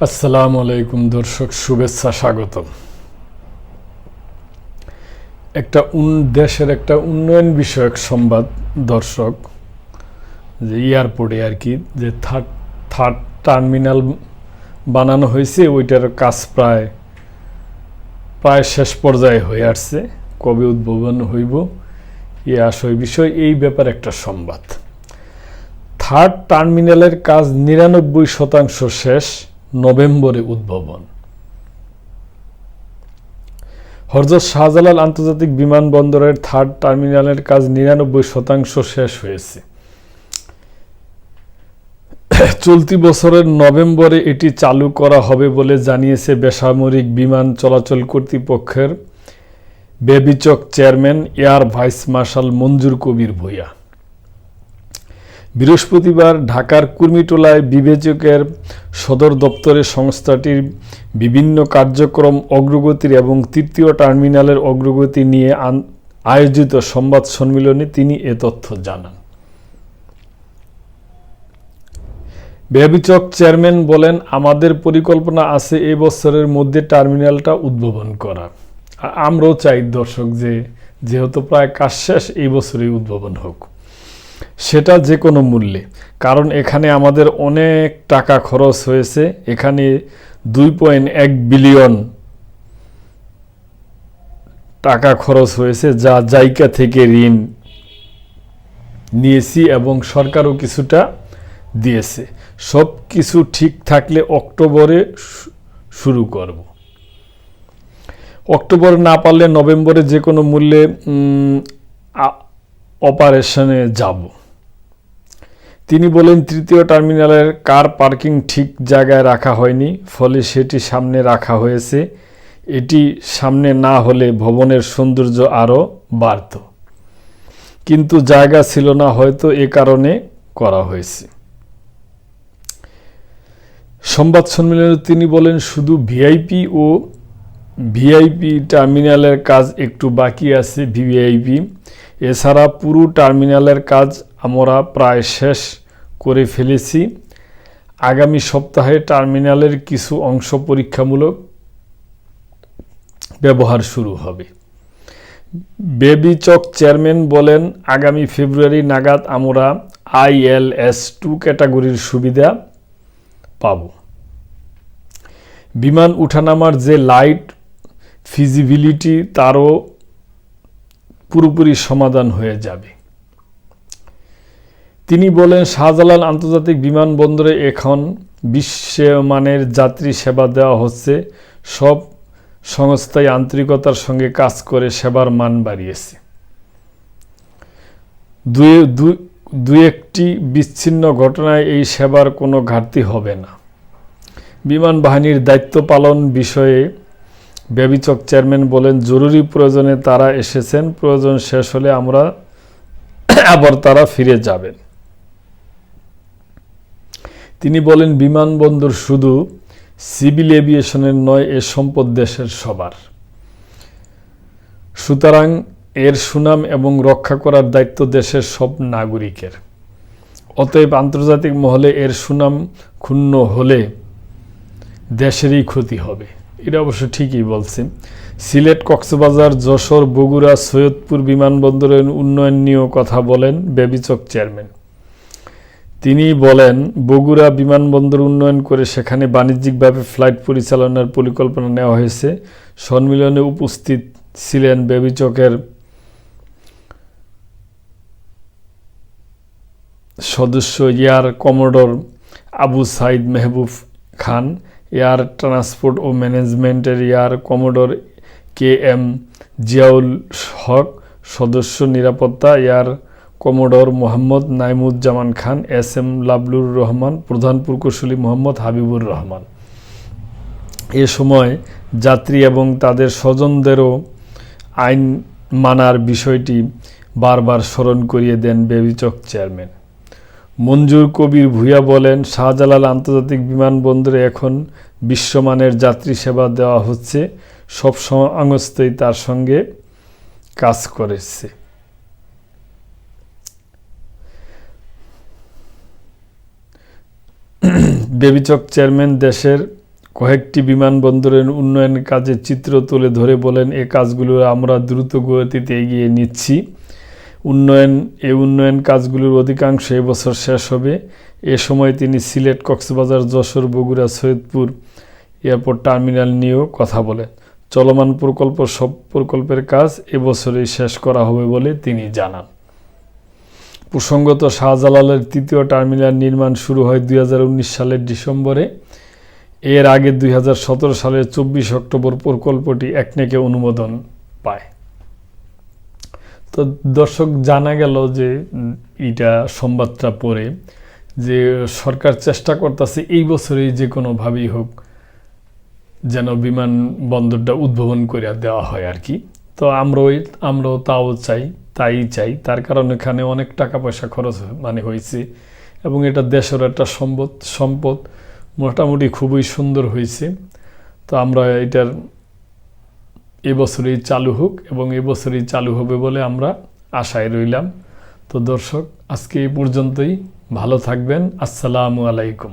আসসালামু আলাইকুম দর্শক, শুভেচ্ছা, স্বাগতম। দেশের একটা উন্নয়ন বিষয়ক সংবাদ দর্শক, যে এয়ারপোর্টে আর কি যে থার্ড টার্মিনাল বানানো হয়েছে, ওইটার কাজ প্রায় শেষ পর্যায়ে হয়ে আসছে। কবে উদ্বোধন হইব আসল বিষয়, এই ব্যাপারে একটা সংবাদ। থার্ড টার্মিনালের কাজ ৯৯% শেষ, নভেম্বরে উদ্বোধন। হযরত শাহজালাল আন্তর্জাতিক বিমানবন্দরের থার্ড টার্মিনালের কাজ ৯৯% শেষ হয়েছে। চলতি বছরের নভেম্বরে এটি চালু করা হবে বলে জানিয়েছে বেসামরিক বিমান চলাচল কর্তৃপক্ষের বেবিচক চেয়ারম্যান এয়ার ভাইস মার্শাল মঞ্জুর কবির ভূঁইয়া। বৃহস্পতিবার ঢাকার কুর্মিটোলায় বিবেচকের সদর দপ্তরে সংস্থাটির বিভিন্ন কার্যক্রম অগ্রগতির এবং তৃতীয় টার্মিনালের অগ্রগতি নিয়ে আয়োজিত সংবাদ সম্মেলনে তিনি এ তথ্য জানান। বেবিচক চেয়ারম্যান বলেন, আমাদের পরিকল্পনা আছে এ বছরের মধ্যে টার্মিনালটা উদ্বোধন করা। আমরাও চাই দর্শক, যেহেতু প্রায় কাজ শেষ, এই বছরই উদ্বোধন হোক, সেটা যে কোনো মূল্যে। কারণ এখানে আমাদের অনেক টাকা খরচ হয়েছে। এখানে 2.1 বিলিয়ন টাকা খরচ হয়েছে, যা জাইকা থেকে ঋণ নিয়েছি এবং সরকারও কিছুটা দিয়েছে। সব কিছু ঠিক থাকলে অক্টোবরে শুরু করব। অক্টোবরে না পারলে নভেম্বরে যে কোনো মূল্যে অপারেশনে যাব। তিনি বলেন, তৃতীয় টার্মিনালের কার পার্কিং ঠিক জায়গায় রাখা হয়নি, ফলে সেটি সামনে রাখা হয়েছে। এটি সামনে না হলে ভবনের সৌন্দর্য আরও বাড়ত, কিন্তু জায়গা ছিল না, হয়তো এ কারণে করা হয়েছে। সংবাদ সম্মেলনে তিনি বলেন, শুধু ভিআইপি টার্মিনালের কাজ একটু বাকি আছে। ভিভিআইপি এছাড়া পুরো টার্মিনালের কাজ আমরা প্রায় শেষ করে ফেলেছি। আগামী সপ্তাহে টার্মিনালের কিছু অংশ পরীক্ষামূলক ব্যবহার শুরু হবে। বেবিচক চেয়ারম্যান বলেন, আগামী ফেব্রুয়ারি নাগাদ আমরা ILS-2 ক্যাটাগরির সুবিধা পাব। বিমান উঠানামার যে লাইট ফিজিবিলিটি, তারও পুরোপুরি সমাধান হয়ে যাবে। তিনি বলেন, শাহজালাল আন্তর্জাতিক বিমানবন্দরে এখন বিশ্বমানের যাত্রী সেবা দেওয়া হচ্ছে। সব সংস্থাই আন্তরিকতার সঙ্গে কাজ করে সেবার মান বাড়িয়েছে। দু একটি বিচ্ছিন্ন ঘটনায় এই সেবার কোনো ঘাটতি হবে না। বিমান বাহিনীর দায়িত্ব পালন বিষয়ে বেবিচক চেয়ারম্যান বলেন, জরুরি প্রয়োজনে তারা এসেছেন, প্রয়োজন শেষ হলে আবার তারা ফিরে যাবেন। তিনি বলেন, বিমানবন্দর শুধু সিভিল এভিয়েশনের নয়, এ সম্পদ দেশের সবার। সুতরাং এর সুনাম এবং রক্ষা করার দায়িত্ব দেশের সব নাগরিকের। অতএব আন্তর্জাতিক মহলে এর সুনাম ক্ষুণ্ণ হলে দেশেরই ক্ষতি হবে। এটা অবশ্য ঠিকই বলছে। সিলেট, কক্সবাজার, যশোর, বগুড়া, সৈয়দপুর বিমানবন্দরের উন্নয়ন নিয়েও কথা বলেন বেবিচক চেয়ারম্যান। তিনি বলেন, বগুড়া বিমানবন্দর উন্নয়ন করে সেখানে বাণিজ্যিকভাবে ফ্লাইট পরিচালনার পরিকল্পনা নেওয়া হয়েছে। সম্মেলনে উপস্থিত ছিলেন বেবিচকের সদস্য এয়ার কমোডর আবু সাইদ মেহবুব খান, এয়ার ট্রান্সপোর্ট ও ম্যানেজমেন্টের এয়ার কমোডর KM জিয়াউল হক, সদস্য নিরাপত্তা এয়ার কমোডর মোহাম্মদ নাইমুজ্জামান খান, SM লাবলুর রহমান, প্রধান প্রকৌশলী মোহাম্মদ হাবিবুর রহমান। এ সময় যাত্রী এবং তাদের স্বজনদেরও আইন মানার বিষয়টি বারবার স্মরণ করিয়ে দেন বেবিচক চেয়ারম্যান। মঞ্জুর কবির ভূঁইয়া বলেন, শাহজালাল আন্তর্জাতিক বিমানবন্দরে এখন বিশ্বমানের যাত্রী সেবা দেওয়া হচ্ছে। সব সংস্থাই তার সঙ্গে কাজ করেছে। বেবিচক চেয়ারম্যান দেশের কয়েকটি বিমানবন্দরের উন্নয়ন কাজের চিত্র তুলে ধরে বলেন, এ কাজগুলো আমরা দ্রুত গতিতে এগিয়ে নিচ্ছি। উন্নয়ন কাজগুলোর অধিকাংশ এবছর শেষ হবে। এ সময় তিনি সিলেট, কক্সবাজার, যশোর, বগুড়া, সৈয়দপুর এয়ারপোর্ট টার্মিনাল নিয়েও কথা বলেন। চলমান সব প্রকল্পের কাজ এবছরেই শেষ করা হবে বলে তিনি জানান। প্রসঙ্গত, শাহজালালের তৃতীয় টার্মিনাল নির্মাণ শুরু হয় 2019 সালের ডিসেম্বরে। এর আগে 2017 সালের 24 অক্টোবর প্রকল্পটি একনেকে অনুমোদন পায়। তো দর্শক, জানা গেল যে এটা সংবাদটা পড়ে যে সরকার চেষ্টা করতেছে এই বছরেই যে কোনোভাবেই হোক যেন বিমানবন্দরটা উদ্বোধন করে দেওয়া হয় আর কি। তো আমরাও তাই চাই। তার কারণ এখানে অনেক টাকা পয়সা খরচ হয়েছে এবং এটা দেশের একটা সম্পদ মোটামুটি খুবই সুন্দর হয়েছে। তো আমরা এটার এবছরেই চালু হোক এবং এবছরেই চালু হবে বলে আমরা আশায় রইলাম। তো দর্শক, আজকে এই পর্যন্তই। ভালো থাকবেন। আসসালামু আলাইকুম।